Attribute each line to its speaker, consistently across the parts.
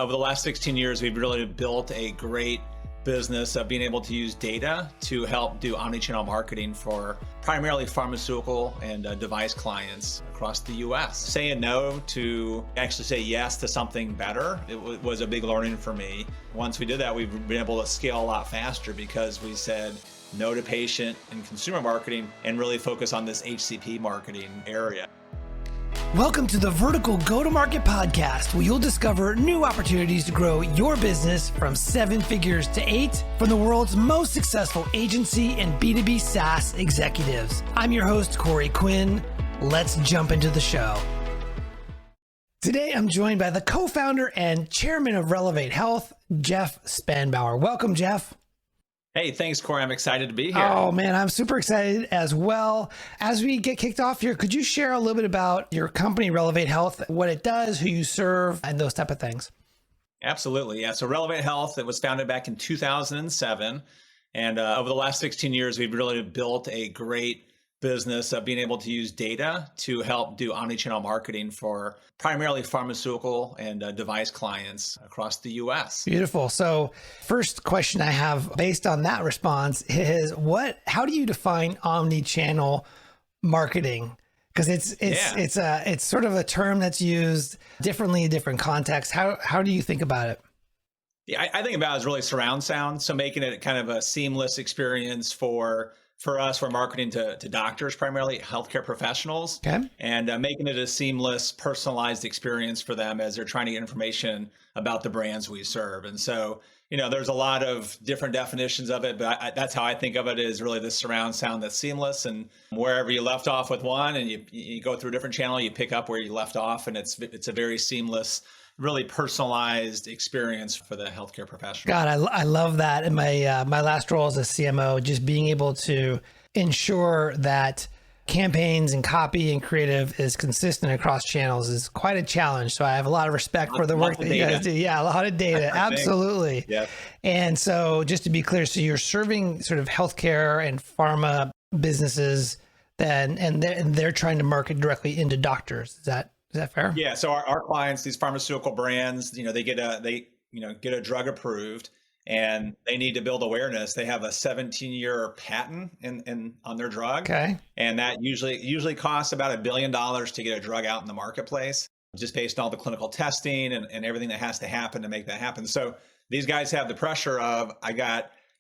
Speaker 1: Over the last 16 years, we've really built a great business of being able to use data to help do omnichannel marketing for primarily pharmaceutical and device clients across the US. Saying no to actually say yes to something better, it was a big learning for me. Once we did that, we've been able to scale a lot faster because we said no to patient and consumer marketing and really focus on this HCP marketing area.
Speaker 2: Welcome to the Vertical Go-to-Market Podcast, where you'll discover new opportunities to grow your business from 7 figures to 8 from the world's most successful agency and B2B SaaS executives. I'm your host, Corey Quinn. Let's jump into the show. Today, I'm joined by the co-founder and chairman of Relevate Health, Jeff Spanbauer. Welcome, Jeff.
Speaker 1: Hey, thanks, Corey. I'm excited to be here.
Speaker 2: Oh, man, I'm super excited as well. As we get kicked off here, could you share a little bit about your company, Relevate Health, what it does, who you serve, and those type of things?
Speaker 1: Absolutely. Yeah. So Relevate Health, it was founded back in 2007. And over the last 16 years, we've really built a great business of being able to use data to help do omnichannel marketing for primarily pharmaceutical and device clients across the US.
Speaker 2: Beautiful. So first question I have based on that response is how do you define omnichannel marketing? Because it's sort of a term that's used differently in different contexts. How do you think about it?
Speaker 1: Yeah, I think about it as really surround sound. So making it kind of a seamless experience for us, we're marketing to doctors, primarily healthcare professionals,
Speaker 2: okay,
Speaker 1: and making it a seamless, personalized experience for them as they're trying to get information about the brands we serve. And so, there's a lot of different definitions of it, but that's how I think of it, is really the surround sound that's seamless. And wherever you left off with one and you go through a different channel, you pick up where you left off, and it's a very seamless, really personalized experience for the healthcare professional.
Speaker 2: God, I love that. In my last role as a CMO, just being able to ensure that campaigns and copy and creative is consistent across channels is quite a challenge. So I have a lot of respect for the work that you guys do. Yeah, a lot of data. Absolutely.
Speaker 1: Yeah.
Speaker 2: And so just to be clear, so you're serving sort of healthcare and pharma businesses then, and they're trying to market directly into doctors. Is that fair?
Speaker 1: Yeah. So our clients, these pharmaceutical brands, they get a drug approved, and they need to build awareness. They have a 17-year patent on their drug.
Speaker 2: Okay.
Speaker 1: And that usually costs about $1 billion to get a drug out in the marketplace, just based on all the clinical testing and everything that has to happen to make that happen. So these guys have the pressure of,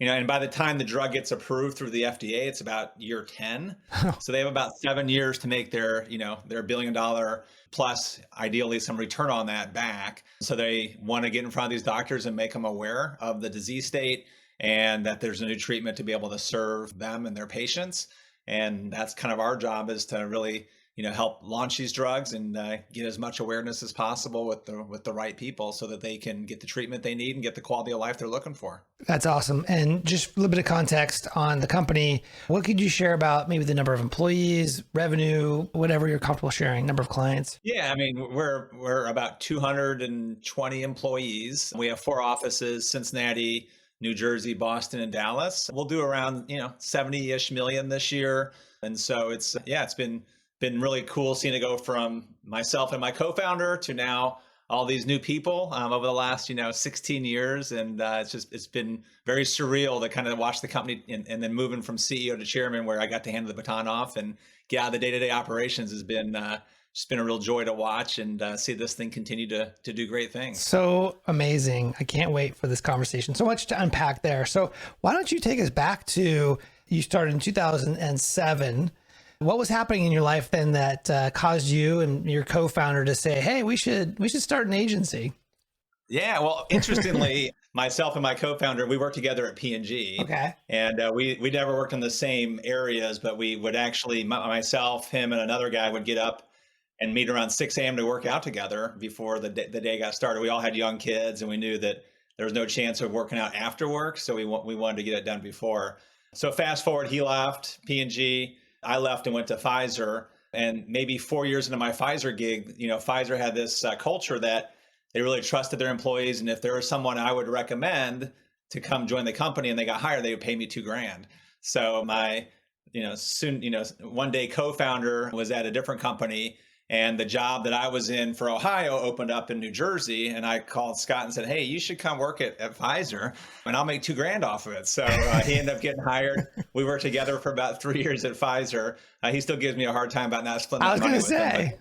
Speaker 1: and by the time the drug gets approved through the FDA, it's about year 10. So they have about 7 years to make their $1 billion plus, ideally some return on that back. So they want to get in front of these doctors and make them aware of the disease state and that there's a new treatment to be able to serve them and their patients. And that's kind of our job, is to really help launch these drugs and get as much awareness as possible with the right people, so that they can get the treatment they need and get the quality of life they're looking for.
Speaker 2: That's awesome. And just a little bit of context on the company. What could you share about maybe the number of employees, revenue, whatever you're comfortable sharing, number of clients?
Speaker 1: Yeah, I mean, we're about 220 employees. We have 4 offices: Cincinnati, New Jersey, Boston, and Dallas. We'll do around 70-ish million this year. And so it's been really cool seeing it go from myself and my co-founder to now all these new people over the last 16 years, and it's been very surreal to kind of watch the company and then moving from CEO to chairman, where I got to hand the baton off and get out of the day-to-day operations, has been just been a real joy to watch and see this thing continue to do great things.
Speaker 2: So amazing! I can't wait for this conversation. So much to unpack there. So why don't you take us back to, you started in 2007. What was happening in your life then that caused you and your co-founder to say, "Hey, we should start an agency"?
Speaker 1: Yeah, well, interestingly, myself and my co-founder, we worked together at P&G.
Speaker 2: Okay.
Speaker 1: And we never worked in the same areas, but we would actually, myself, him, and another guy would get up and meet around 6 a.m. to work out together before the day got started. We all had young kids, and we knew that there was no chance of working out after work, so we wanted to get it done before. So fast forward, he left P&G. I left and went to Pfizer, and maybe 4 years into my Pfizer gig, Pfizer had this culture that they really trusted their employees. And if there was someone I would recommend to come join the company and they got hired, they would pay me $2,000. So my, one day co-founder was at a different company, And the job that I was in for Ohio opened up in New Jersey. And I called Scott and said, hey, you should come work at Pfizer and I'll make $2,000 off of it. So he ended up getting hired. We worked together for about 3 years at Pfizer. He still gives me a hard time about not splitting
Speaker 2: I was
Speaker 1: money
Speaker 2: going to
Speaker 1: with
Speaker 2: say.
Speaker 1: him,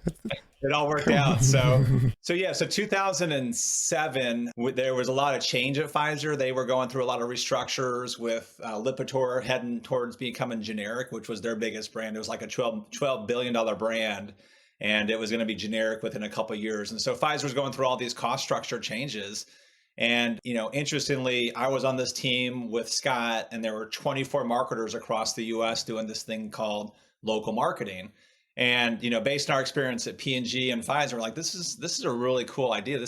Speaker 1: it all worked out. So 2007, there was a lot of change at Pfizer. They were going through a lot of restructures with Lipitor heading towards becoming generic, which was their biggest brand. It was like a $12 billion brand. And it was going to be generic within a couple of years. And so Pfizer was going through all these cost structure changes. And, interestingly, I was on this team with Scott, and there were 24 marketers across the US doing this thing called local marketing. And, based on our experience at P&G and Pfizer, we're like, this is a really cool idea.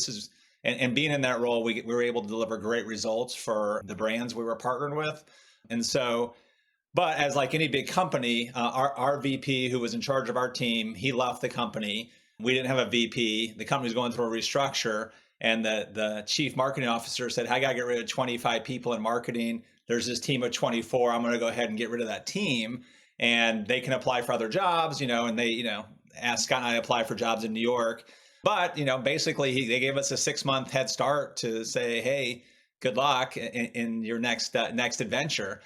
Speaker 1: And being in that role, we were able to deliver great results for the brands we were partnered with. And so, but as like any big company, our VP who was in charge of our team, he left the company. We didn't have a VP. The company was going through a restructure. And the chief marketing officer said, I got to get rid of 25 people in marketing. There's this team of 24. I'm going to go ahead and get rid of that team. And they can apply for other jobs, and they, asked Scott and I to apply for jobs in New York. But, basically they gave us a 6-month head start to say, hey, good luck in your next adventure.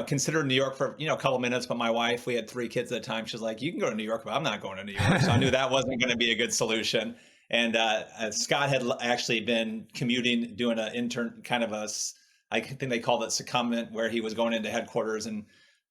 Speaker 1: Consider New York for, a couple minutes. But my wife, we had 3 kids at the time. She was like, you can go to New York, but I'm not going to New York. So I knew that wasn't going to be a good solution. And Scott had actually been commuting, doing an intern, I think they called it secondment, where he was going into headquarters, and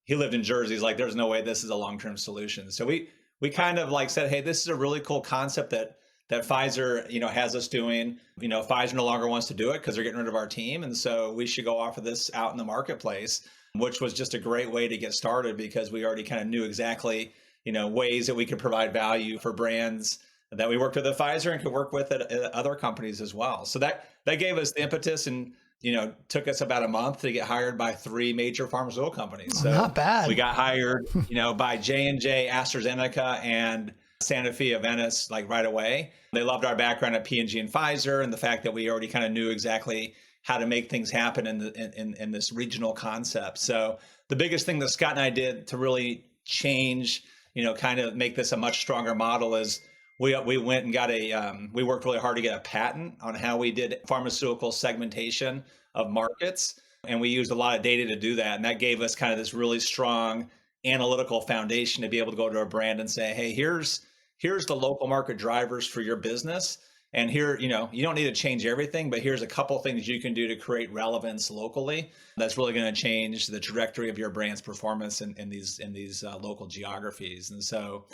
Speaker 1: he lived in Jersey. He's like, there's no way this is a long-term solution. So we kind of like said, hey, this is a really cool concept that Pfizer, has us doing. Pfizer no longer wants to do it because they're getting rid of our team. And so we should go offer this out in the marketplace, which was just a great way to get started because we already kind of knew exactly, ways that we could provide value for brands that we worked with at Pfizer and could work with at other companies as well. So that gave us the impetus, and took us about a month to get hired by 3 major pharmaceutical companies. So
Speaker 2: not bad.
Speaker 1: We got hired, by J&J, AstraZeneca, and Sanofi Aventis like right away. They loved our background at P&G and Pfizer, and the fact that we already kind of knew exactly how to make things happen in this regional concept. So the biggest thing that Scott and I did to really change, kind of make this a much stronger model is we went and got we worked really hard to get a patent on how we did pharmaceutical segmentation of markets. And we used a lot of data to do that. And that gave us kind of this really strong analytical foundation to be able to go to a brand and say, hey, here's the local market drivers for your business. And here, you don't need to change everything, but here's a couple things you can do to create relevance locally. That's really going to change the trajectory of your brand's performance in these local geographies. And so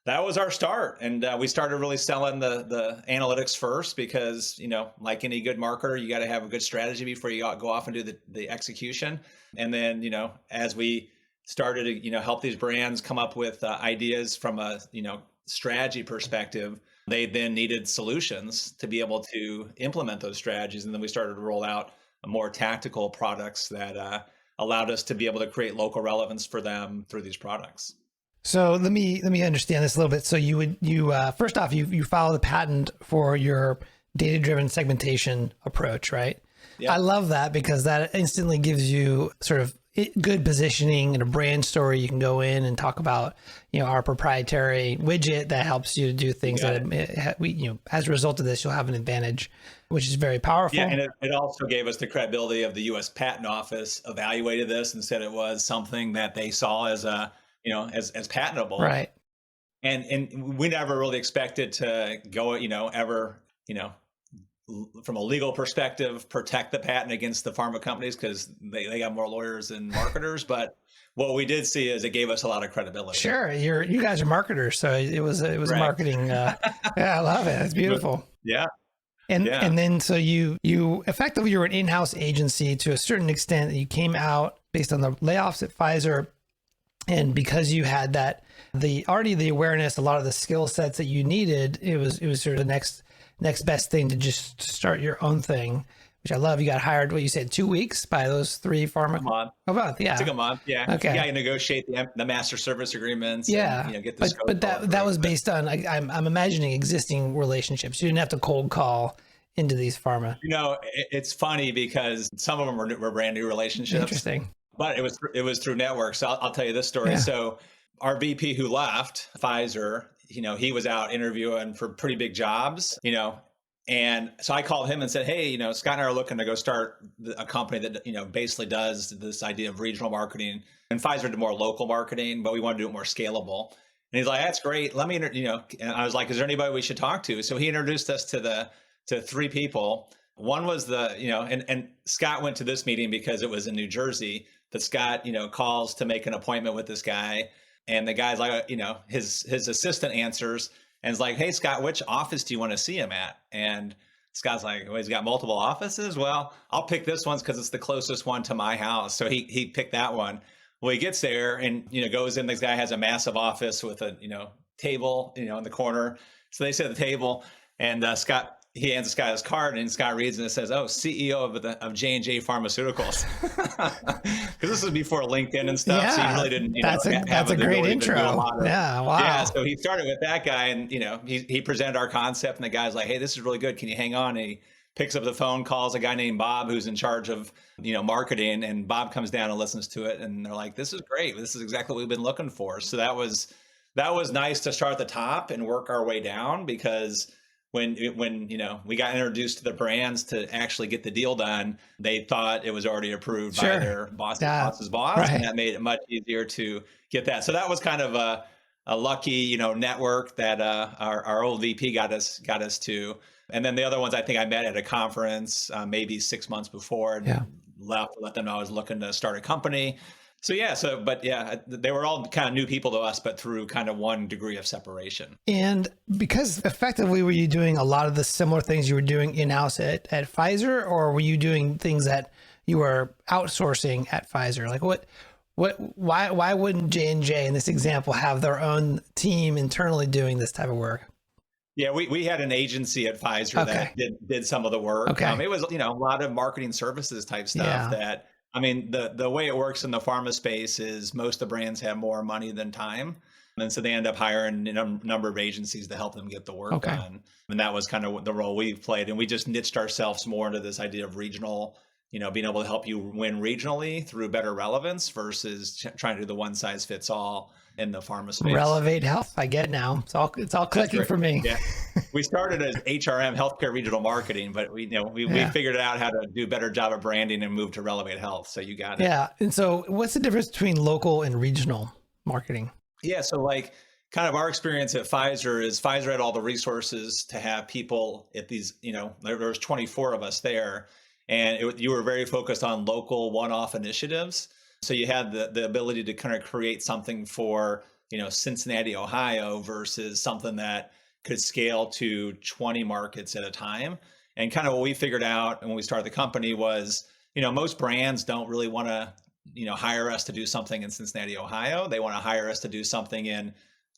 Speaker 1: that was our start. And we started really selling the analytics first because, like any good marketer, you got to have a good strategy before you go off and do the execution. And then, as we started to, help these brands come up with ideas from a, strategy perspective, they then needed solutions to be able to implement those strategies. And then we started to roll out more tactical products that allowed us to be able to create local relevance for them through these products.
Speaker 2: So let me understand this a little bit. So you first off, you file the patent for your data-driven segmentation approach, right? Yeah. I love that because that instantly gives you sort of good positioning and a brand story. You can go in and talk about, our proprietary widget that helps you to do things that as a result of this, you'll have an advantage, which is very powerful.
Speaker 1: Yeah, and it also gave us the credibility of the U.S. Patent Office evaluated this and said it was something that they saw as as patentable.
Speaker 2: Right.
Speaker 1: And we never really expected to go, ever, from a legal perspective, protect the patent against the pharma companies because they got more lawyers than marketers. But what we did see is it gave us a lot of credibility.
Speaker 2: Sure. You guys are marketers. So it was right. A marketing. Yeah, I love it. It's beautiful.
Speaker 1: Yeah.
Speaker 2: And then so you effectively, you were an in-house agency to a certain extent. You came out based on the layoffs at Pfizer. And because you had the awareness, a lot of the skill sets that you needed, it was sort of the next best thing to just start your own thing, which I love. You got hired, what you said, 2 weeks by those 3 pharma.
Speaker 1: A month,
Speaker 2: yeah.
Speaker 1: It took a month, yeah.
Speaker 2: Okay.
Speaker 1: Yeah, you negotiate the master service agreements.
Speaker 2: Yeah,
Speaker 1: and, get the scope.
Speaker 2: But that was based on, I'm imagining existing relationships. You didn't have to cold call into these pharma.
Speaker 1: It's funny because some of them were brand new relationships.
Speaker 2: Interesting.
Speaker 1: But it was through networks. So I'll tell you this story. Yeah. So our VP who left Pfizer, he was out interviewing for pretty big jobs, and so I called him and said, hey, Scott and I are looking to go start a company that, basically does this idea of regional marketing, and Pfizer did more local marketing, but we want to do it more scalable. And he's like, that's great. Let me, and I was like, is there anybody we should talk to? So he introduced us to three people. One was and Scott went to this meeting because it was in New Jersey, but Scott, calls to make an appointment with this guy. And the guy's like, his assistant answers and is like, hey, Scott, which office do you want to see him at? And Scott's like, well, he's got multiple offices. Well, I'll pick this one because it's the closest one to my house. So he picked that one. Well, he gets there and, goes in. This guy has a massive office with a, table, in the corner. So they sit at the table, and he hands Scott his card, and Scott reads and it says, oh, CEO of J&J Pharmaceuticals. Because this was before LinkedIn and stuff. So he really didn't,
Speaker 2: that's a great intro. Yeah. Wow.
Speaker 1: Yeah. So he started with that guy, and, he presented our concept, and the guy's like, hey, this is really good. Can you hang on? And he picks up the phone, calls a guy named Bob, who's in charge of, marketing. And Bob comes down and listens to it. And they're like, this is great. This is exactly what we've been looking for. So that was nice to start at the top and work our way down, because when we got introduced to the brands to actually get the deal done, they thought it was already approved by their boss's boss. Right. And that made it much easier to get that. So that was kind of a lucky, network that our old VP got us to. And then the other ones I think I met at a conference maybe 6 months before and left, let them know I was looking to start a company. They were all kind of new people to us, but through kind of one degree of separation.
Speaker 2: And because effectively, were you doing a lot of the similar things you were doing in-house at Pfizer, or were you doing things that you were outsourcing at Pfizer? Like why wouldn't J&J in this example have their own team internally doing this type of work?
Speaker 1: Yeah, we had an agency at Pfizer that did some of the work. Okay. It was, a lot of marketing services type stuff that, the way it works in the pharma space is most of the brands have more money than time. And so they end up hiring a number of agencies to help them get the work done. And that was kind of the role we've played. And we just niched ourselves more into this idea of regional, being able to help you win regionally through better relevance versus trying to do the one size fits all in the pharma space.
Speaker 2: Relevate Health. I get it now. It's all clicking for me.
Speaker 1: Yeah. We started as HRM, healthcare regional marketing, but we figured out how to do a better job of branding and move to Relevate Health. So you got it.
Speaker 2: Yeah. And so what's the difference between local and regional marketing?
Speaker 1: Yeah. So kind of our experience at Pfizer is Pfizer had all the resources to have people at these, there was 24 of us there, and you were very focused on local one-off initiatives. So you had the ability to kind of create something for, Cincinnati, Ohio versus something that could scale to 20 markets at a time. And kind of what we figured out when we started the company was, most brands don't really want to, hire us to do something in Cincinnati, Ohio. They want to hire us to do something in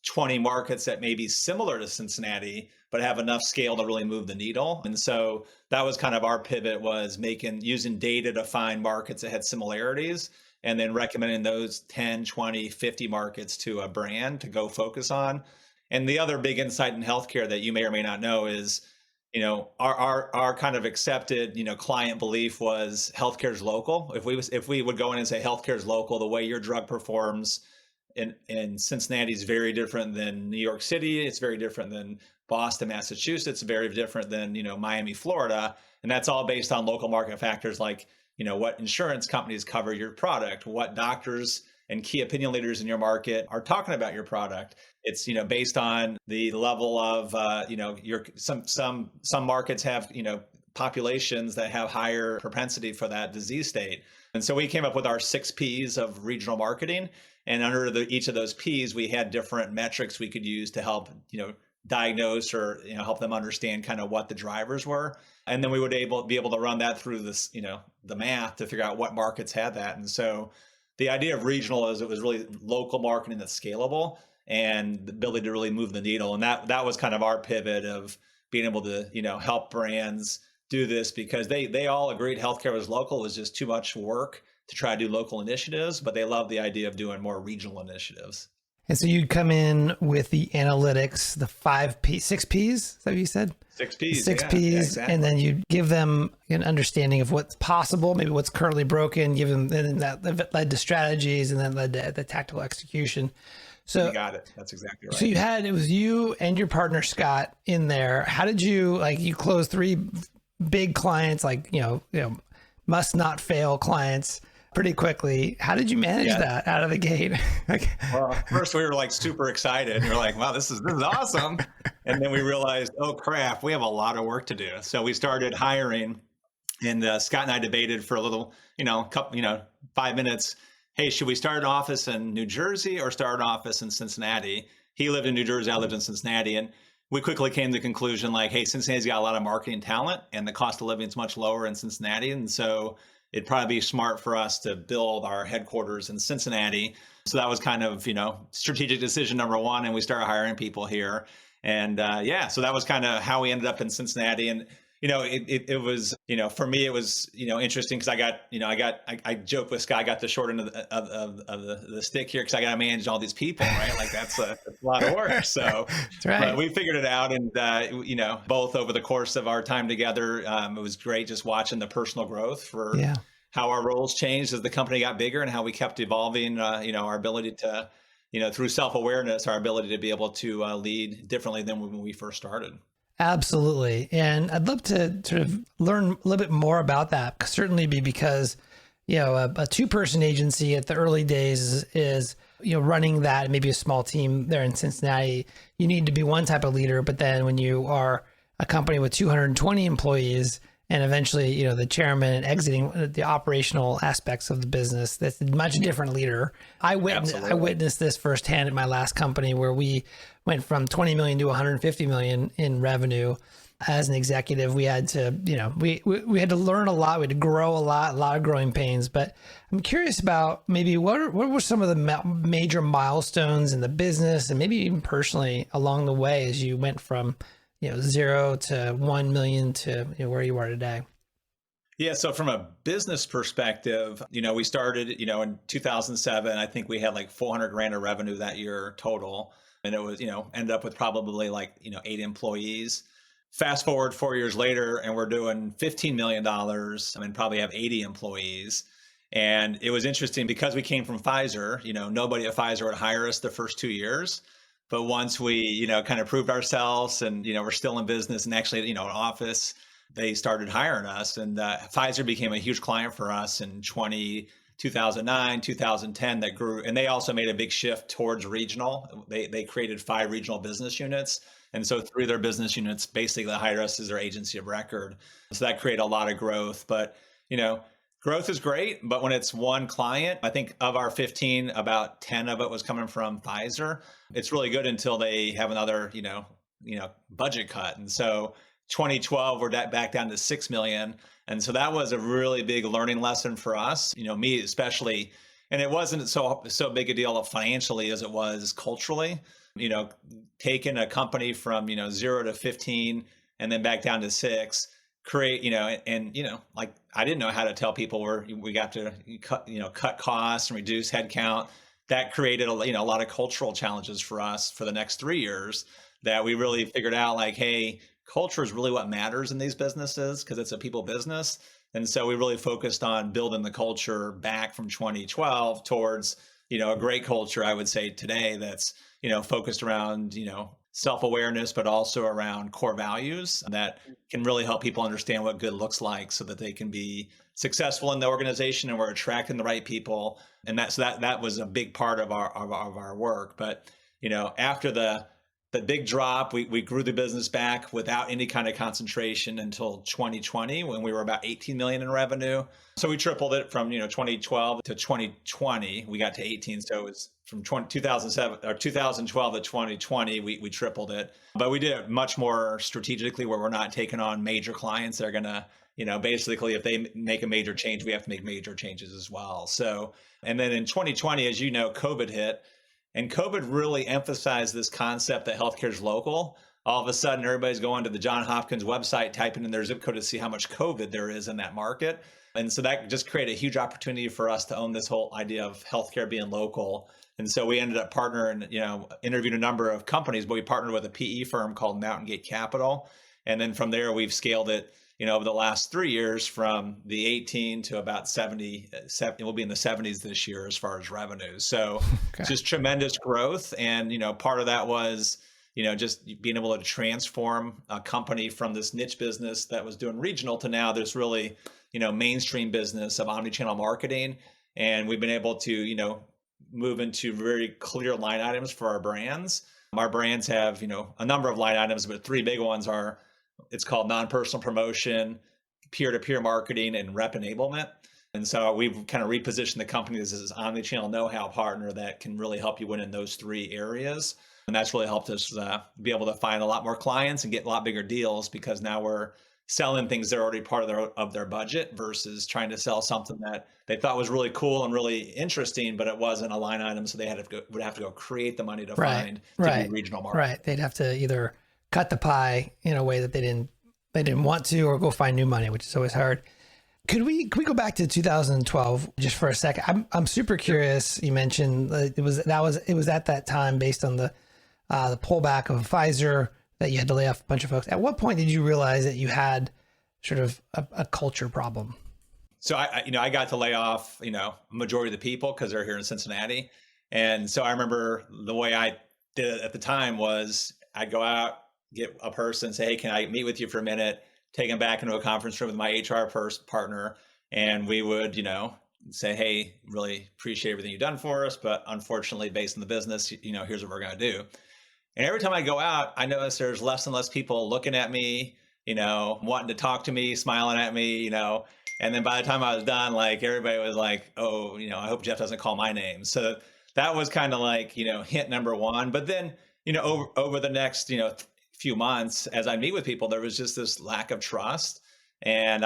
Speaker 1: 20 markets that may be similar to Cincinnati, but have enough scale to really move the needle. And so that was kind of our pivot, was using data to find markets that had similarities, and then recommending those 10, 20, 50 markets to a brand to go focus on. And the other big insight in healthcare that you may or may not know is, our kind of accepted, client belief was healthcare is local. If we would go in and say healthcare is local, the way your drug performs in Cincinnati is very different than New York City. It's very different than Boston, Massachusetts, very different than, Miami, Florida. And that's all based on local market factors like, what insurance companies cover your product, what doctors and key opinion leaders in your market are talking about your product. It's, based on the level of, some markets have, populations that have higher propensity for that disease state. And so we came up with our 6 Ps of regional marketing. And under each of those Ps, we had different metrics we could use to help, diagnose or help them understand kind of what the drivers were. And then we would be able to run that through this, the math to figure out what markets had that. And so the idea of regional is it was really local marketing that's scalable and the ability to really move the needle. And that was kind of our pivot of being able to, help brands do this, because they all agreed healthcare was local. It was just too much work to try to do local initiatives, but they love the idea of doing more regional initiatives.
Speaker 2: And so you'd come in with the analytics, the 6 Ps, is that what you said?
Speaker 1: 6 Ps.
Speaker 2: 6 Ps. Yeah, exactly. And then you'd give them an understanding of what's possible, maybe what's currently broken, give them, and that led to strategies, and then led to the tactical execution. So
Speaker 1: You got it. That's exactly
Speaker 2: So
Speaker 1: right.
Speaker 2: it was you and your partner Scott in there. How did you you closed three big clients, must not fail clients pretty quickly. How did you manage
Speaker 1: Yeah.
Speaker 2: that out of the gate?
Speaker 1: Well, first we were like super excited. We were like, wow, this is awesome. And then we realized, oh crap, we have a lot of work to do. So we started hiring, and Scott and I debated for a little, couple, 5 minutes. Hey, should we start an office in New Jersey or start an office in Cincinnati? He lived in New Jersey, I lived in Cincinnati, and we quickly came to the conclusion like, hey, Cincinnati's got a lot of marketing talent, and the cost of living is much lower in Cincinnati, and so it'd probably be smart for us to build our headquarters in Cincinnati. So that was kind of, strategic decision number one, and we started hiring people here. And so that was kind of how we ended up in Cincinnati. And it was, for me, it was, interesting because I joke with Scott, I got the short end of the stick here because I got to manage all these people, right? Like that's a lot of work. So
Speaker 2: That's right.
Speaker 1: but we figured it out. And, both over the course of our time together, it was great just watching the personal growth for how our roles changed as the company got bigger and how we kept evolving, our ability to, through self-awareness, our ability to be able to lead differently than when we first started.
Speaker 2: Absolutely. And I'd love to sort of learn a little bit more about that, certainly because, a two-person agency at the early days is running that, maybe a small team there in Cincinnati, you need to be one type of leader. But then when you are a company with 220 employees and eventually, the chairman and exiting the operational aspects of the business, that's a much different leader. I witnessed this firsthand at my last company where we went from 20 million to 150 million in revenue. As an executive, we had to, we had to learn a lot. We had to grow a lot of growing pains. But I'm curious about maybe what were some of the major milestones in the business and maybe even personally along the way as you went from 0 to 1 million to where you are today?
Speaker 1: Yeah. So from a business perspective, we started, in 2007, I think we had like 400 grand of revenue that year total. And it was, ended up with probably 8 employees. Fast forward 4 years later, and we're doing $15 million. Probably have 80 employees. And it was interesting because we came from Pfizer, nobody at Pfizer would hire us the first 2 years. But once we, kind of proved ourselves and, we're still in business and actually, an office, they started hiring us. And Pfizer became a huge client for us in 2009, 2010 that grew. And they also made a big shift towards regional. They created 5 regional business units. And so through their business units, basically they hired us as their agency of record. So that created a lot of growth. But, growth is great, but when it's one client, I think of our 15, about 10 of it was coming from Pfizer. It's really good until they have another, budget cut. And so 2012, we're back down to 6 million. And so that was a really big learning lesson for us, me especially. And it wasn't so big a deal financially as it was culturally, taking a company from, 0 to 15 and then back down to 6. Create, I didn't know how to tell people we got to cut costs and reduce headcount. That created a lot of cultural challenges for us for the next 3 years that we really figured out hey, culture is really what matters in these businesses because it's a people business. And so we really focused on building the culture back from 2012 towards, a great culture, I would say today that's, focused around, self-awareness, but also around core values that can really help people understand what good looks like so that they can be successful in the organization and we're attracting the right people. And that was a big part of our work. But, after the big drop, we grew the business back without any kind of concentration until 2020 when we were about 18 million in revenue. So we tripled it from 2012 to 2020. We got to 18. So it was from 2007 or 2012 to 2020. We tripled it, but we did it much more strategically where we're not taking on major clients that are gonna basically if they make a major change, we have to make major changes as well. So and then in 2020, as COVID hit. And COVID really emphasized this concept that healthcare is local. All of a sudden, everybody's going to the Johns Hopkins website, typing in their zip code to see how much COVID there is in that market. And so that just created a huge opportunity for us to own this whole idea of healthcare being local. And so we ended up partnering, interviewed a number of companies, but we partnered with a PE firm called Mountain Gate Capital. And then from there, we've scaled it, over the last 3 years from the 18 to about 70, we'll be in the 70s this year as far as revenue. So
Speaker 2: Okay.
Speaker 1: just tremendous growth. And, part of that was, just being able to transform a company from this niche business that was doing regional to now this really, mainstream business of omnichannel marketing. And we've been able to, move into very clear line items for our brands. Our brands have, a number of line items, but three big ones are, it's called non-personal promotion, peer-to-peer marketing, and rep enablement. And so we've kind of repositioned the company as this omnichannel know-how partner that can really help you win in those three areas. And that's really helped us be able to find a lot more clients and get a lot bigger deals, because now we're selling things that are already part of their budget versus trying to sell something that they thought was really cool and really interesting, but it wasn't a line item. So they would have to go create the money to find to do regional marketing.
Speaker 2: Right. They'd have to either cut the pie in a way that they didn't want to, or go find new money, which is always hard. Could we go back to 2012 just for a second? I'm super curious. You mentioned it was at that time, based on the pullback of Pfizer, that you had to lay off a bunch of folks. At what point did you realize that you had sort of a culture problem?
Speaker 1: So I got to lay off, majority of the people because they're here in Cincinnati. And so I remember the way I did it at the time was I'd go out, get a person, say, hey, can I meet with you for a minute? Take them back into a conference room with my HR partner. And we would, say, hey, really appreciate everything you've done for us, but unfortunately, based on the business, here's what we're going to do. And every time I go out, I notice there's less and less people looking at me, wanting to talk to me, smiling at me, and then by the time I was done, like everybody was like, oh, I hope Jeff doesn't call my name. So that was kind of like, hint number one. But then, over the next, few months, as I meet with people, there was just this lack of trust. And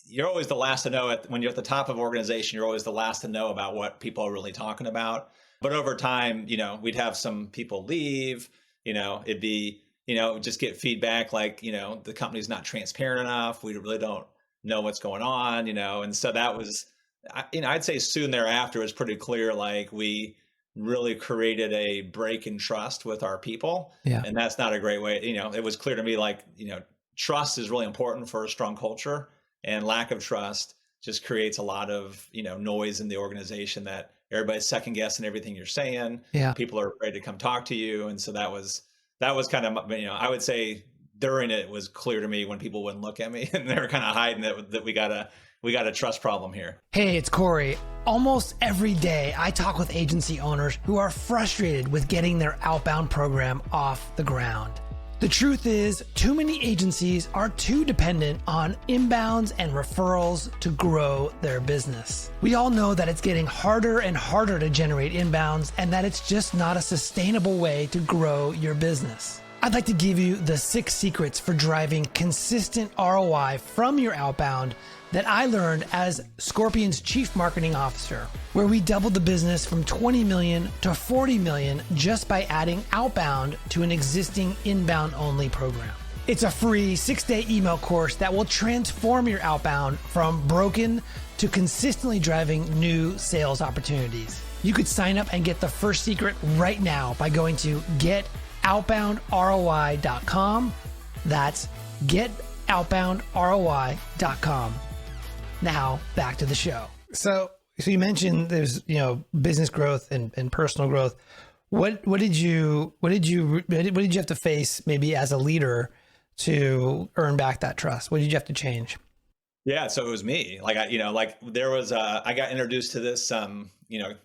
Speaker 1: you're always the last to know when you're at the top of an organization, you're always the last to know about what people are really talking about. But over time, we'd have some people leave, it'd be, just get feedback like, the company's not transparent enough. We really don't know what's going on, and so that was, I'd say soon thereafter, it was pretty clear, like we really created a break in trust with our people.
Speaker 2: Yeah.
Speaker 1: And that's not a great way. It was clear to me, like, trust is really important for a strong culture, and lack of trust just creates a lot of, noise in the organization that everybody's second guessing everything you're saying.
Speaker 2: Yeah.
Speaker 1: People are afraid to come talk to you. And so that was kind of, I would say during it was clear to me when people wouldn't look at me and they were kind of hiding that we got a trust problem here.
Speaker 2: Hey, it's Corey. Almost every day, I talk with agency owners who are frustrated with getting their outbound program off the ground. The truth is, too many agencies are too dependent on inbounds and referrals to grow their business. We all know that it's getting harder and harder to generate inbounds, and that it's just not a sustainable way to grow your business. I'd like to give you the 6 secrets for driving consistent ROI from your outbound that I learned as Scorpion's Chief Marketing Officer, where we doubled the business from 20 million to 40 million just by adding outbound to an existing inbound only program. It's a free 6-day email course that will transform your outbound from broken to consistently driving new sales opportunities. You could sign up and get the first secret right now by going to getoutboundroi.com. That's getoutboundroi.com. Now back to the show. So you mentioned there's business growth and personal growth. What did you have to face maybe as a leader to earn back that trust? What did you have to change?
Speaker 1: Yeah, so it was me. Like I got introduced to this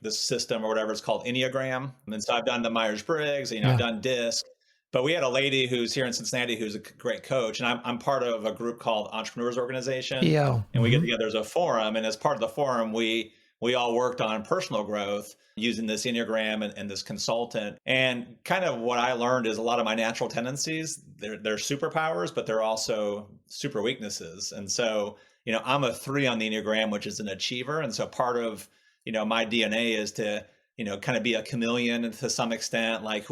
Speaker 1: this system or whatever it's called, Enneagram, and so I've done the Myers-Briggs. I've done DISC. But we had a lady who's here in Cincinnati who's a great coach, and I'm part of a group called Entrepreneurs Organization.
Speaker 2: Yeah.
Speaker 1: And we get together as a forum, and as part of the forum, we all worked on personal growth using this Enneagram and this consultant. And kind of what I learned is a lot of my natural tendencies, they're superpowers, but they're also super weaknesses. And so, I'm a 3 on the Enneagram, which is an achiever. And so part of, my DNA is to, kind of be a chameleon to some extent, like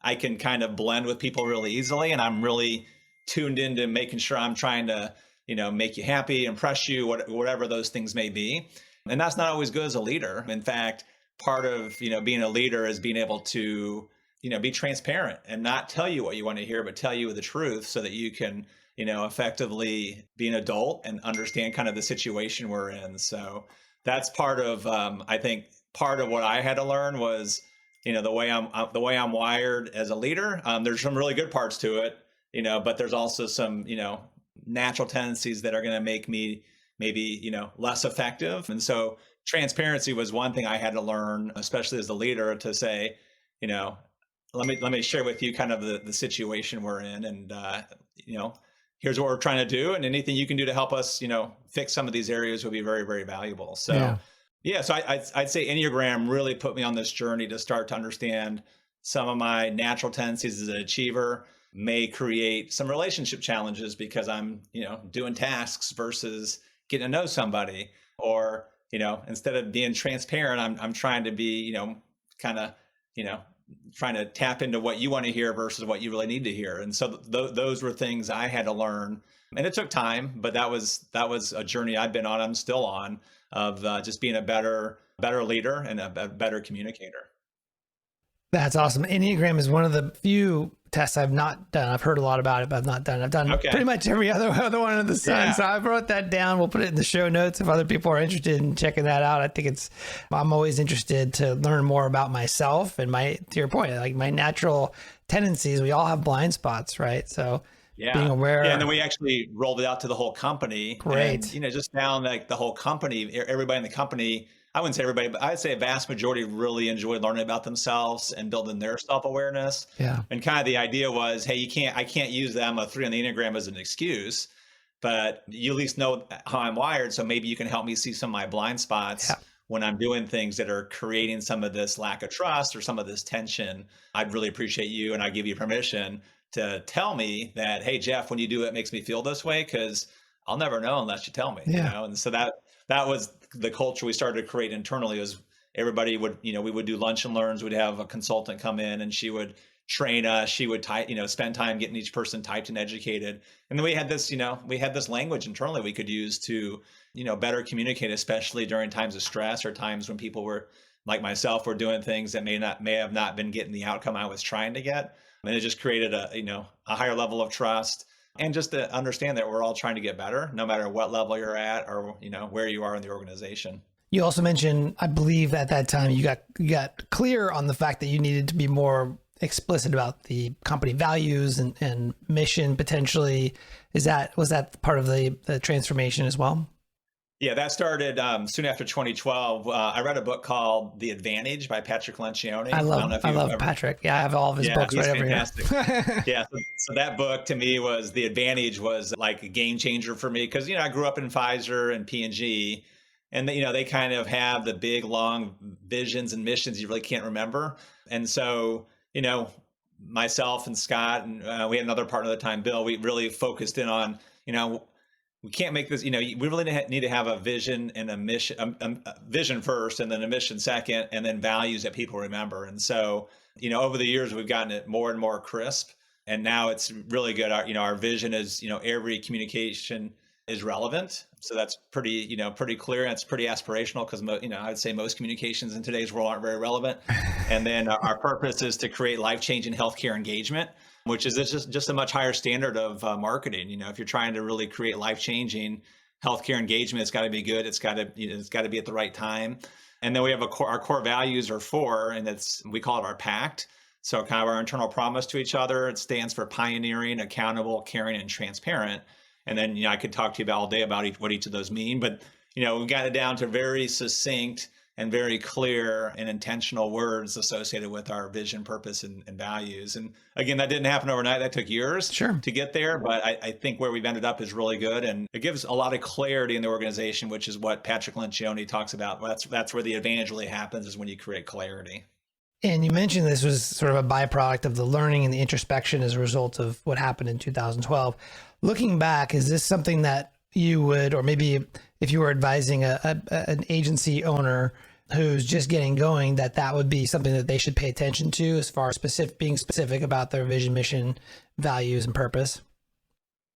Speaker 1: I can kind of blend with people really easily, and I'm really tuned into making sure I'm trying to, make you happy, impress you, whatever those things may be. And that's not always good as a leader. In fact, part of, being a leader is being able to, be transparent and not tell you what you want to hear, but tell you the truth so that you can effectively be an adult and understand kind of the situation we're in. So that's part of, I think part of what I had to learn was, the way I'm wired as a leader. There's some really good parts to it, but there's also some, natural tendencies that are going to make me maybe, less effective. And so transparency was one thing I had to learn, especially as the leader, to say, you know, let me share with you kind of the situation we're in, and here's what we're trying to do, and anything you can do to help us, fix some of these areas would be very, very valuable. So
Speaker 2: Yeah.
Speaker 1: yeah, so I'd say Enneagram really put me on this journey to start to understand some of my natural tendencies as an achiever may create some relationship challenges because I'm, doing tasks versus getting to know somebody, or, instead of being transparent, I'm trying to be, kind of, you know, trying to tap into what you want to hear versus what you really need to hear. And so those were things I had to learn, and it took time, but that was a journey I've been on. I'm still on, of just being a better leader and a better communicator.
Speaker 2: That's awesome. Enneagram is one of the few tests I've not done. I've heard a lot about it, but I've not done it. I've done
Speaker 1: Okay.
Speaker 2: pretty much every other one under the sun.
Speaker 1: Yeah.
Speaker 2: So I wrote that down. We'll put it in the show notes if other people are interested in checking that out. I think I'm always interested to learn more about myself and to your point, like my natural tendencies. We all have blind spots, right? So
Speaker 1: Yeah.
Speaker 2: being aware.
Speaker 1: Yeah, and then we actually rolled it out to the whole company.
Speaker 2: Great.
Speaker 1: And, just found like the whole company, everybody in the company, I wouldn't say everybody, but I'd say a vast majority really enjoyed learning about themselves and building their self-awareness.
Speaker 2: Yeah.
Speaker 1: And kind of the idea was, hey, I can't use that I'm a 3 on the Enneagram as an excuse, but you at least know how I'm wired. So maybe you can help me see some of my blind spots when I'm doing things that are creating some of this lack of trust or some of this tension. I'd really appreciate you, and I give you permission to tell me that, hey, Jeff, when you do it, it makes me feel this way, because I'll never know unless you tell me. And so that was the culture we started to create internally. Was everybody would, we would do lunch and learns. We'd have a consultant come in, and she would train us. She would spend time getting each person typed and educated. And then we had this language internally we could use to, better communicate, especially during times of stress or times when people were, like myself, were doing things that may have not been getting the outcome I was trying to get. And it just created a higher level of trust, and just to understand that we're all trying to get better, no matter what level you're at or, where you are in the organization.
Speaker 2: You also mentioned, I believe at that time you got clear on the fact that you needed to be more explicit about the company values and mission potentially. Was that part of the transformation as well?
Speaker 1: Yeah, that started soon after 2012. I read a book called The Advantage by Patrick Lencioni.
Speaker 2: I love Patrick. Yeah, I have all of his books right over here.
Speaker 1: Yeah, so that book to me was The Advantage, was like a game changer for me, because I grew up in Pfizer and P&G, and they kind of have the big long visions and missions you really can't remember. And so myself and Scott, and we had another partner at the time, Bill, we really focused in on we can't make this, we really need to have a vision and a mission, a vision first, and then a mission second, and then values that people remember. And so, over the years, we've gotten it more and more crisp, and now it's really good. Our vision is, every communication is relevant. So that's pretty clear. And it's pretty aspirational, because, I'd say most communications in today's world aren't very relevant. And then our purpose is to create life-changing healthcare engagement, which is just a much higher standard of marketing. If you're trying to really create life-changing healthcare engagement, it's got to be good. It's got to be at the right time. And then we have our core values are 4, and we call it our pact. So kind of our internal promise to each other. It stands for pioneering, accountable, caring, and transparent. And then I could talk to you all day about what each of those mean, but we got it down to very succinct and very clear and intentional words associated with our vision, purpose, and values. And again, that didn't happen overnight. That took years to get there. But I think where we've ended up is really good. And it gives a lot of clarity in the organization, which is what Patrick Lencioni talks about. That's where the advantage really happens, is when you create clarity.
Speaker 2: And you mentioned this was sort of a byproduct of the learning and the introspection as a result of what happened in 2012. Looking back, is this something that you would, or maybe if you were advising an agency owner who's just getting going, that would be something that they should pay attention to as far as being specific about their vision, mission, values, and purpose?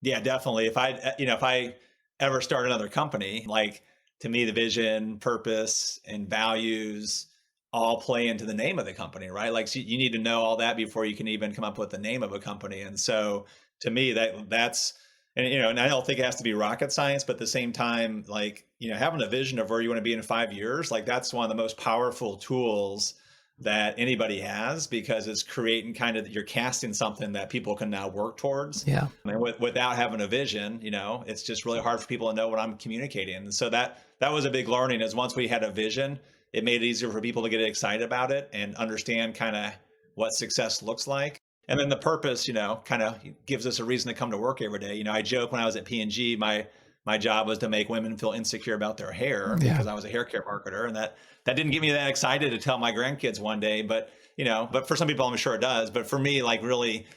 Speaker 1: Yeah, definitely. If I ever start another company, like, to me, the vision, purpose, and values all play into the name of the company, right? Like, so you need to know all that before you can even come up with the name of a company. And so to me, that's And I don't think it has to be rocket science, but at the same time, like, having a vision of where you want to be in 5 years, like that's one of the most powerful tools that anybody has, because it's creating you're casting something that people can now work towards.
Speaker 2: Yeah.
Speaker 1: And without having a vision, it's just really hard for people to know what I'm communicating. And so that was a big learning, is once we had a vision, it made it easier for people to get excited about it and understand kind of what success looks like. And then the purpose, kind of gives us a reason to come to work every day. I joke, when I was at P&G, my job was to make women feel insecure about their hair, because I was a hair care marketer, and that didn't get me that excited to tell my grandkids one day. But but for some people, I'm sure it does. But for me, like, really,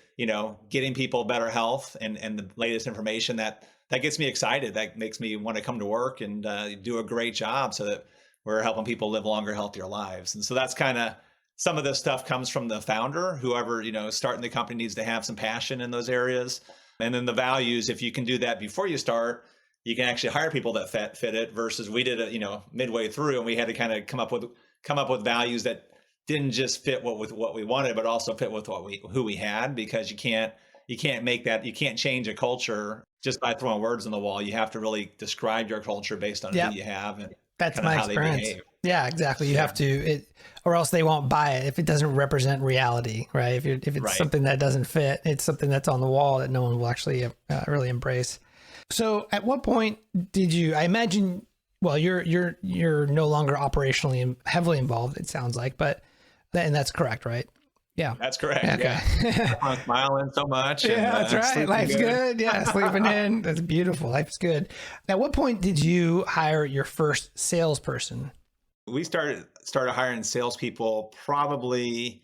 Speaker 1: getting people better health and the latest information, that gets me excited. That makes me want to come to work and do a great job, so that we're helping people live longer, healthier lives. And so that's kind of, some of this stuff comes from the founder. Whoever, starting the company needs to have some passion in those areas. And then the values, if you can do that before you start, you can actually hire people that fit it, versus we did it, midway through, and we had to kind of come up with values that didn't just fit with what we wanted, but also fit with who we had, because you can't change a culture just by throwing words on the wall. You have to really describe your culture based on who you have and
Speaker 2: that's my experience. Yeah, exactly. You have to, or else they won't buy it if it doesn't represent reality, right? If it's something that doesn't fit, it's something that's on the wall that no one will actually really embrace. So at what point did you, I imagine, well, you're no longer operationally heavily involved, it sounds like, and that's correct, right? Yeah.
Speaker 1: That's correct.
Speaker 2: Okay.
Speaker 1: Yeah. I'm smiling so much.
Speaker 2: Yeah, that's right. Life's good. Yeah. Sleeping in. That's beautiful. Life's good. At what point did you hire your first salesperson?
Speaker 1: We started hiring salespeople probably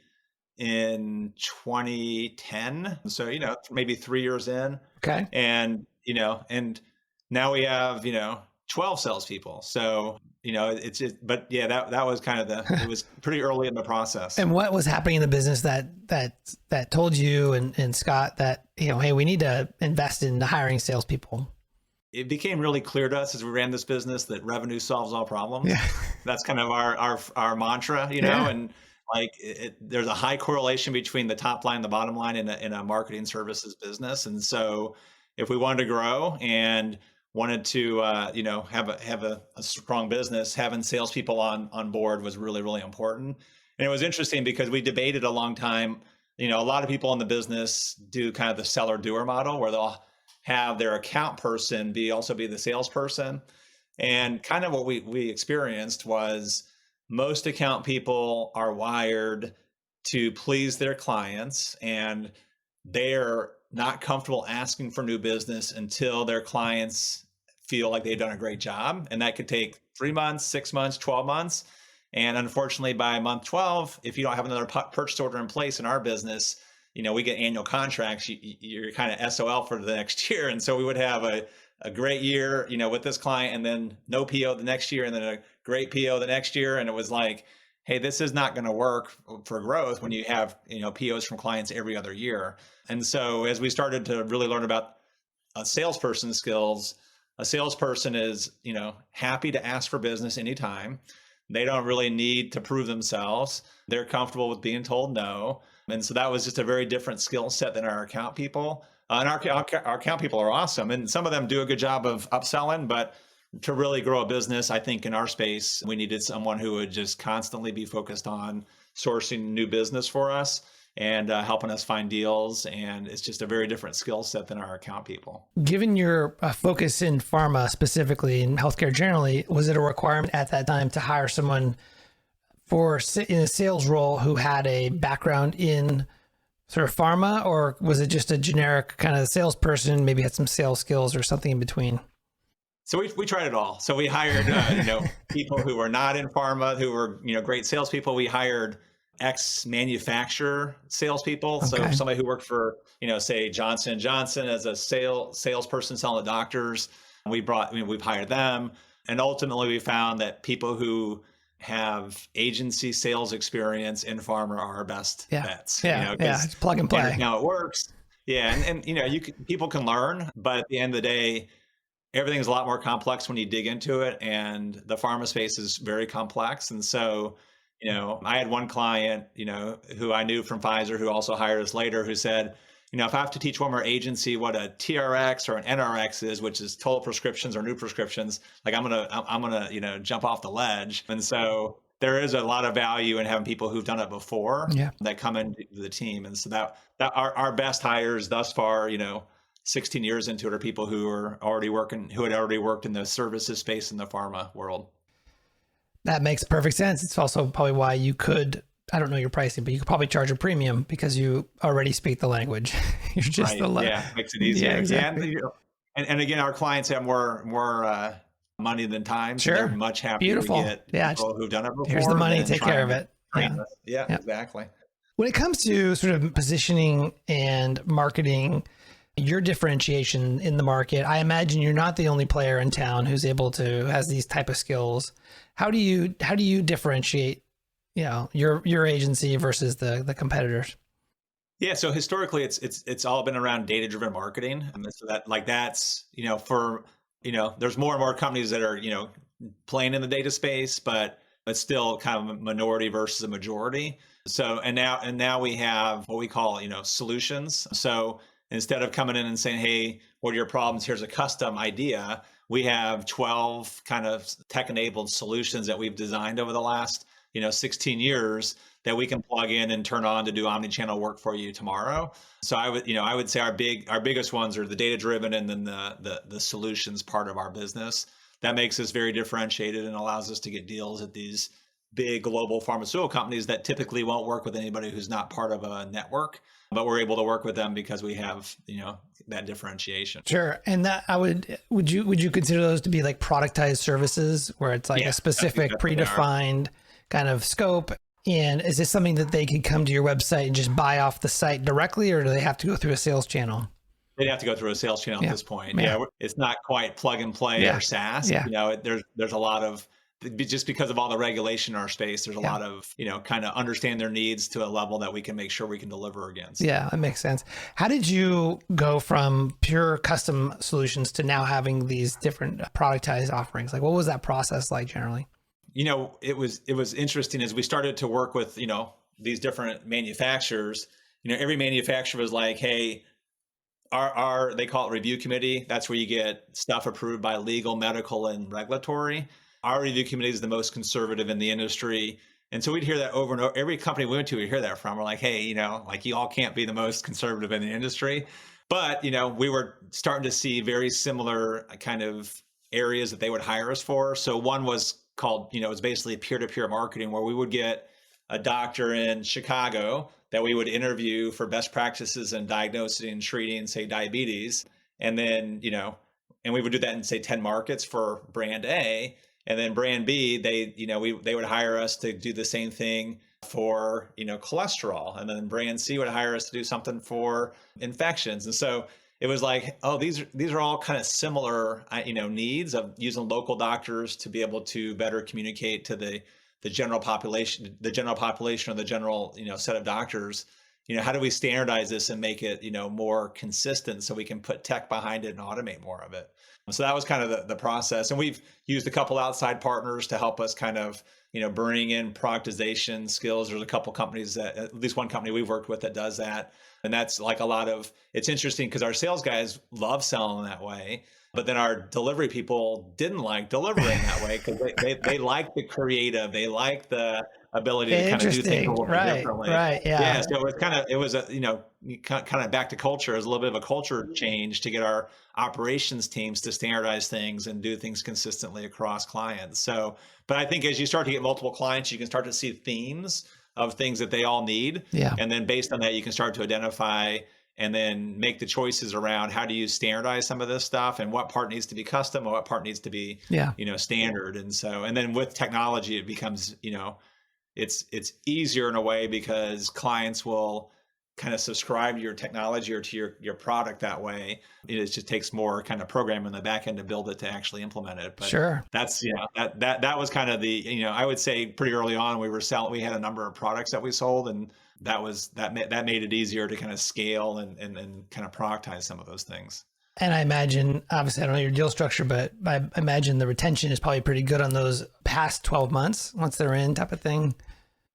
Speaker 1: in 2010. So, maybe 3 years in.
Speaker 2: Okay.
Speaker 1: And now we have, 12 salespeople. So, it's just, but yeah, that was kind of it was pretty early in the process.
Speaker 2: And what was happening in the business that told you and Scott that, hey, we need to invest in hiring salespeople?
Speaker 1: It became really clear to us as we ran this business that revenue solves all problems. Yeah. That's kind of our mantra, and like there's a high correlation between the top line and the bottom line in a marketing services business. And so if we wanted to grow and wanted to, have a strong business, having salespeople on board was really, really important. And it was interesting because we debated a long time. A lot of people in the business do kind of the seller doer model, where they'll have their account person be the salesperson. And kind of what we experienced was most account people are wired to please their clients, and they're not comfortable asking for new business until their clients feel like they've done a great job. And that could take 3 months, 6 months, 12 months. And unfortunately, by month 12, if you don't have another purchase order in place in our business, we get annual contracts, you're kind of SOL for the next year. And so we would have a great year, with this client, and then no PO the next year, and then a great PO the next year. And it was like, hey, this is not going to work for growth when you have, POs from clients every other year. And so as we started to really learn about salesperson skills, a salesperson is, happy to ask for business anytime. They don't really need to prove themselves. They're comfortable with being told no. And so that was just a very different skill set than our account people. And our account people are awesome. And some of them do a good job of upselling, but to really grow a business, I think in our space, we needed someone who would just constantly be focused on sourcing new business for us and helping us find deals. And it's just a very different skill set than our account people.
Speaker 2: Given your focus in pharma specifically, and healthcare generally, was it a requirement at that time to hire someone in a sales role who had a background in sort of pharma, or was it just a generic kind of salesperson, maybe had some sales skills or something in between?
Speaker 1: So we tried it all. So we hired people who were not in pharma, who were great salespeople. We hired ex-manufacturer salespeople. Okay. So somebody who worked for say Johnson & Johnson as a salesperson selling to doctors. We've hired them, and ultimately we found that people who have agency sales experience in pharma are our best bets.
Speaker 2: It's plug and play.
Speaker 1: Now it works. Yeah, and people can learn, but at the end of the day, everything is a lot more complex when you dig into it, and the pharma space is very complex. And so, I had one client, who I knew from Pfizer, who also hired us later, who said, if I have to teach one more agency what a TRX or an NRX is, which is total prescriptions or new prescriptions, like I'm gonna jump off the ledge. And so there is a lot of value in having people who've done it before that come into the team. And so that our best hires thus far, 16 years into it, are people who had already worked in the services space in the pharma world.
Speaker 2: That makes perfect sense. It's also probably why you could, I don't know your pricing, but you could probably charge a premium because you already speak the language. You're just
Speaker 1: makes it easier.
Speaker 2: Yeah, exactly.
Speaker 1: And again, our clients have more money than time. So they're much happier to get people who've done it before.
Speaker 2: Here's the money, take care of it.
Speaker 1: Yeah, exactly.
Speaker 2: When it comes to sort of positioning and marketing, your differentiation in the market, I imagine you're not the only player in town who's has these type of skills. How do you differentiate, your agency versus the competitors?
Speaker 1: Yeah. So historically it's all been around data-driven marketing. And so that's, there's more and more companies that are, playing in the data space, but it's still kind of a minority versus a majority. So, and now we have what we call, solutions. So instead of coming in and saying, hey, what are your problems? Here's a custom idea. We have 12 kind of tech-enabled solutions that we've designed over the last, 16 years that we can plug in and turn on to do omni-channel work for you tomorrow. So I would say our biggest ones are the data-driven and then the solutions part of our business. That makes us very differentiated and allows us to get deals at these big global pharmaceutical companies that typically won't work with anybody who's not part of a network, but we're able to work with them because we have, that differentiation.
Speaker 2: Sure. And that would you consider those to be like productized services where it's like a specific predefined kind of scope? And is this something that they could come to your website and just buy off the site directly, or do they have to go through a sales channel?
Speaker 1: They'd have to go through a sales channel at this point. It's not quite plug and play or SaaS. There's a lot of, just because of all the regulation in our space, there's a lot of, kind of understand their needs to a level that we can make sure we can deliver against. Yeah,
Speaker 2: that makes sense. How did you go from pure custom solutions to now having these different productized offerings? Like, what was that process like generally?
Speaker 1: It was interesting as we started to work with, these different manufacturers. Every manufacturer was like, hey, our they call it review committee. That's where you get stuff approved by legal, medical, and regulatory. Our review committee is the most conservative in the industry. And so we'd hear that over and over. Every company we went to, we'd hear that from. We're like, hey, you all can't be the most conservative in the industry. But, we were starting to see very similar kind of areas that they would hire us for. So one was called, it was basically peer-to-peer marketing, where we would get a doctor in Chicago that we would interview for best practices in diagnosing and treating, say, diabetes. And then, and we would do that in, say, 10 markets for brand A. And then brand B, they would hire us to do the same thing for, cholesterol. And then brand C would hire us to do something for infections. And so it was like, oh, these are all kind of similar, needs of using local doctors to be able to better communicate to the general population, or the general, set of doctors. How do we standardize this and make it, more consistent so we can put tech behind it and automate more of it? So that was kind of the process. And we've used a couple outside partners to help us kind of, bring in productization skills. There's a couple companies at least one company we've worked with that does that. And that's like it's interesting because our sales guys love selling that way, but then our delivery people didn't like delivering that way because they like the creative, they like the ability to kind of do things a little bit differently. Right. Yeah. So it was kind of back to culture. It was a little bit of a culture change to get our operations teams to standardize things and do things consistently across clients. So, but I think as you start to get multiple clients, you can start to see themes of things that they all need. Yeah. And then based on that, you can start to identify and then make the choices around how do you standardize some of this stuff and what part needs to be custom and what part needs to be, standard. And then with technology, it becomes, it's easier in a way because clients will kind of subscribe to your technology or to your product that way. It just takes more kind of programming in the back end to build it to actually implement it. But sure, that's that was kind of the I would say pretty early on we had a number of products that we sold, and that made it easier to kind of scale and kind of productize some of those things.
Speaker 2: And I imagine, obviously, I don't know your deal structure, but I imagine the retention is probably pretty good on those past 12 months once they're in, type of thing.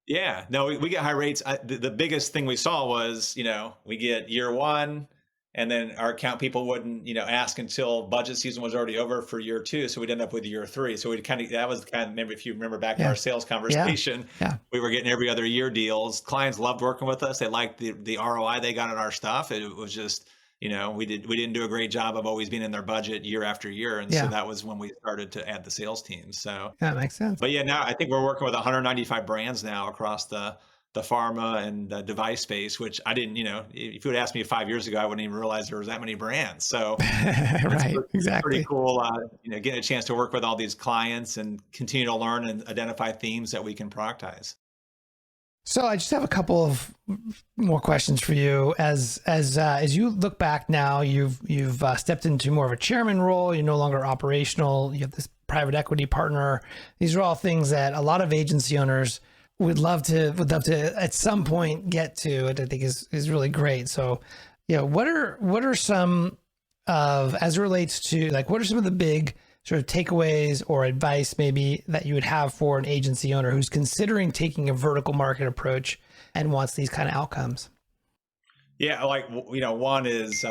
Speaker 1: Yeah, no, we get high rates. The biggest thing we saw was, we get year one, and then our account people wouldn't, ask until budget season was already over for year two. So we'd end up with year three. So we'd that was kind of, maybe if you remember back to
Speaker 2: Yeah.
Speaker 1: our sales
Speaker 2: Yeah.
Speaker 1: conversation,
Speaker 2: Yeah.
Speaker 1: we were getting every other year deals. Clients loved working with us. They liked the ROI they got on our stuff. It was just, we didn't do a great job of always being in their budget year after year. And so
Speaker 2: Yeah.
Speaker 1: that was when we started to add the sales team. So
Speaker 2: That makes sense.
Speaker 1: but yeah, now I think we're working with 195 brands now across the pharma and the device space, which I didn't, if you would ask me 5 years ago, I wouldn't even realize there was that many brands. So it's
Speaker 2: Right.
Speaker 1: pretty
Speaker 2: Exactly.
Speaker 1: cool, getting a chance to work with all these clients and continue to learn and identify themes that we can productize.
Speaker 2: So I just have a couple of more questions for you. As you look back now, you've stepped into more of a chairman role. You're no longer operational. You have this private equity partner. These are all things that a lot of agency owners would love to at some point get to. It I think is really great. So, what are some of, as it relates to, like, what are some of the big sort of takeaways or advice maybe that you would have for an agency owner who's considering taking a vertical market approach and wants these kind of outcomes?
Speaker 1: Yeah, like, one is,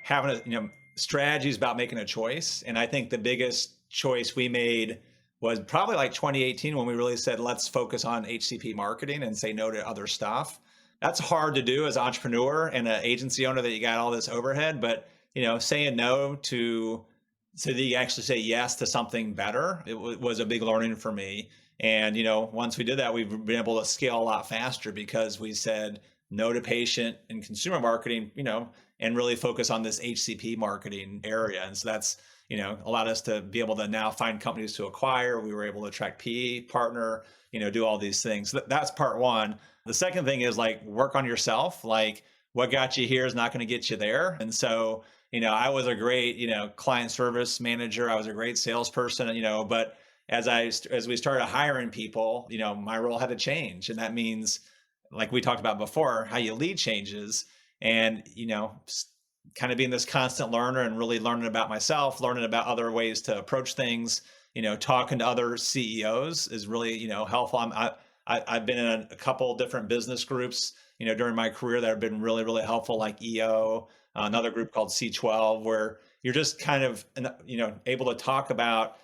Speaker 1: having strategies about making a choice. And I think the biggest choice we made was probably like 2018 when we really said, let's focus on HCP marketing and say no to other stuff. That's hard to do as an entrepreneur and an agency owner that you got all this overhead, but, saying no to, so that you actually say yes to something better, was a big learning for me. And, once we did that, we've been able to scale a lot faster because we said no to patient and consumer marketing, and really focus on this HCP marketing area. And so that's, allowed us to be able to now find companies to acquire. We were able to attract PE partner, do all these things. So that's part one. The second thing is, like, work on yourself. Like, what got you here is not going to get you there. And so, I was a great, client service manager. I was a great salesperson, but as we started hiring people, my role had to change. And that means, like we talked about before, how you lead changes, and, kind of being this constant learner and really learning about myself, learning about other ways to approach things, talking to other CEOs is really, helpful. I've been in a couple different business groups, during my career that have been really, really helpful, like EO, another group called C12, where you're just kind of, able to talk about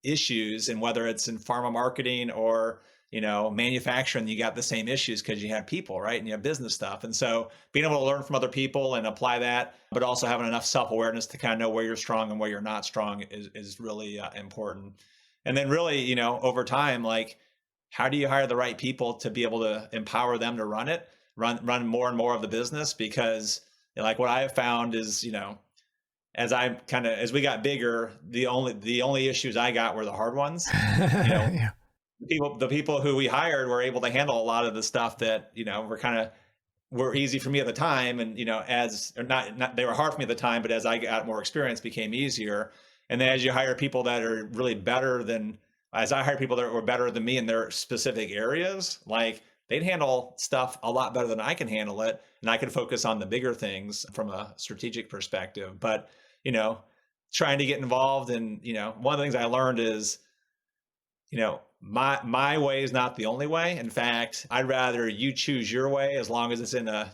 Speaker 1: issues, and whether it's in pharma marketing or, manufacturing, you got the same issues because you have people, right? And you have business stuff. And so being able to learn from other people and apply that, but also having enough self-awareness to kind of know where you're strong and where you're not strong is really important. And then really, over time, like, how do you hire the right people to be able to empower them to run more and more of the business? Because, like, what I have found is, as we got bigger, the only issues I got were the hard ones.
Speaker 2: Yeah.
Speaker 1: The people who we hired were able to handle a lot of the stuff that, were easy for me at the time. And, they were hard for me at the time, but as I got more experience, became easier. And then as you hire people that are really as I hired people that were better than me in their specific areas, like, they'd handle stuff a lot better than I can handle it. And I can focus on the bigger things from a strategic perspective. But, trying to get involved. And, one of the things I learned is, my way is not the only way. In fact, I'd rather you choose your way, as long as it's in a,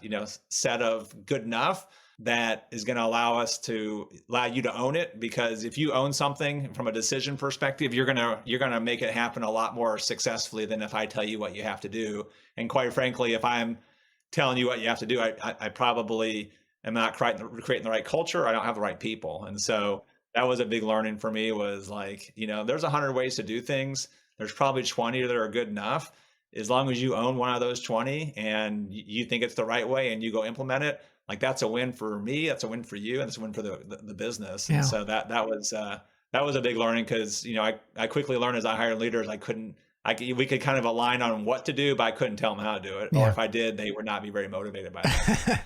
Speaker 1: set of good enough that is going to allow you to own it. Because if you own something from a decision perspective, you're going to make it happen a lot more successfully than if I tell you what you have to do. And quite frankly, if I'm telling you what you have to do, I probably am not creating the right culture. I don't have the right people. And so that was a big learning for me, was like, there's 100 ways to do things. There's probably 20 that are good enough. As long as you own one of those 20 and you think it's the right way and you go implement it, like, that's a win for me. That's a win for you. And it's a win for the business.
Speaker 2: Yeah.
Speaker 1: And so that was a big learning, because, I quickly learned as I hired leaders, we could kind of align on what to do, but I couldn't tell them how to do it.
Speaker 2: Yeah.
Speaker 1: Or if I did, they would not be very motivated by it.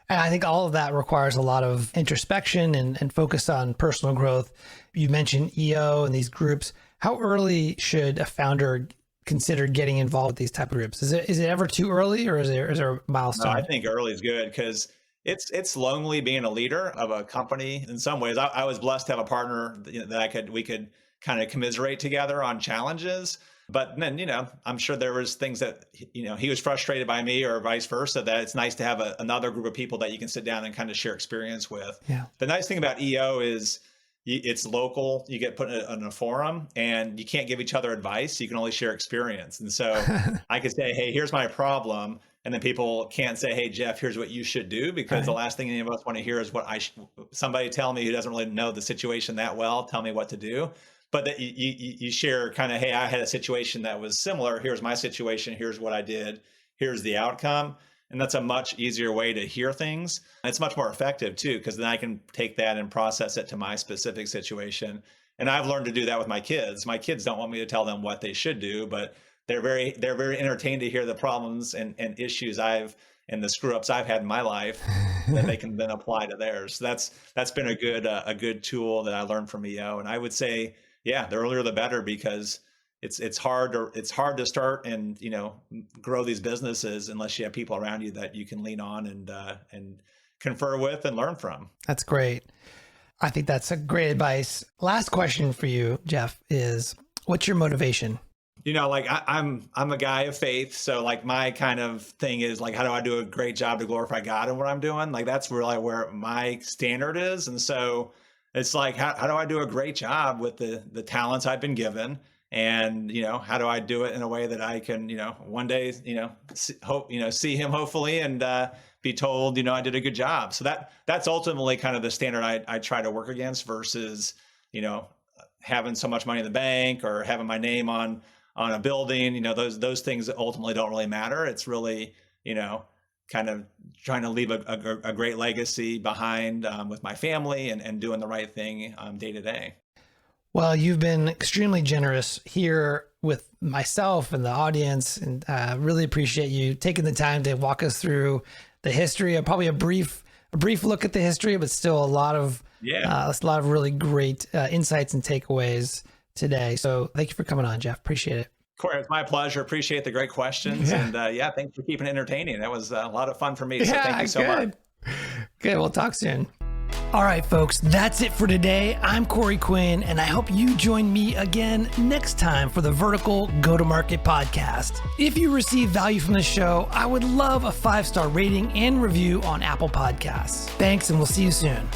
Speaker 2: And I think all of that requires a lot of introspection and focus on personal growth. You mentioned EO and these groups. How early should a founder consider getting involved with these type of groups? Is it ever too early, or is there a milestone?
Speaker 1: No, I think early is good, because it's lonely being a leader of a company. In some ways, I was blessed to have a partner that we could kind of commiserate together on challenges. But then, I'm sure there was things that, he was frustrated by me or vice versa, that it's nice to have another group of people that you can sit down and kind of share experience with.
Speaker 2: Yeah.
Speaker 1: The nice thing about EO is it's local. You get put in a forum and you can't give each other advice. You can only share experience. And so I could say, hey, here's my problem. And then people can't say, hey, Jeff, here's what you should do, because the last thing any of us want to hear is what somebody tell me who doesn't really know the situation that well, tell me what to do. But that you share kind of, hey, I had a situation that was similar. Here's my situation. Here's what I did. Here's the outcome. And that's a much easier way to hear things. And it's much more effective too, because then I can take that and process it to my specific situation. And I've learned to do that with my kids. My kids don't want me to tell them what they should do, but they're very entertained to hear the problems and issues and the screw ups I've had in my life that they can then apply to theirs. So that's been a good tool that I learned from EO. And I would say, yeah, the earlier the better, because it's hard to start and grow these businesses unless you have people around you that you can lean on and confer with and learn from.
Speaker 2: That's great. I think that's a great advice. Last question for you, Jeff, is what's your motivation?
Speaker 1: I'm a guy of faith. So like my kind of thing is like, how do I do a great job to glorify God in what I'm doing? Like that's really where my standard is. And so it's like, how do I do a great job with the talents I've been given? And, how do I do it in a way that I can, one day, see him hopefully and be told, I did a good job. So that's ultimately kind of the standard I try to work against versus, having so much money in the bank or having my name on a building. Those things ultimately don't really matter. It's really, kind of trying to leave a great legacy behind with my family and doing the right thing day to day.
Speaker 2: Well, you've been extremely generous here with myself and the audience, and really appreciate you taking the time to walk us through the history. Probably a brief look at the history, but still a lot of really great insights and takeaways today. So thank you for coming on, Jeff. Appreciate it.
Speaker 1: Corey, it's my pleasure. Appreciate the great questions. Yeah. And thanks for keeping it entertaining. That was a lot of fun for me. So thank you so much.
Speaker 2: Good. We'll talk soon. All right, folks, that's it for today. I'm Corey Quinn, and I hope you join me again next time for the Vertical Go-to-Market Podcast. If you receive value from the show, I would love a 5-star rating and review on Apple Podcasts. Thanks, and we'll see you soon.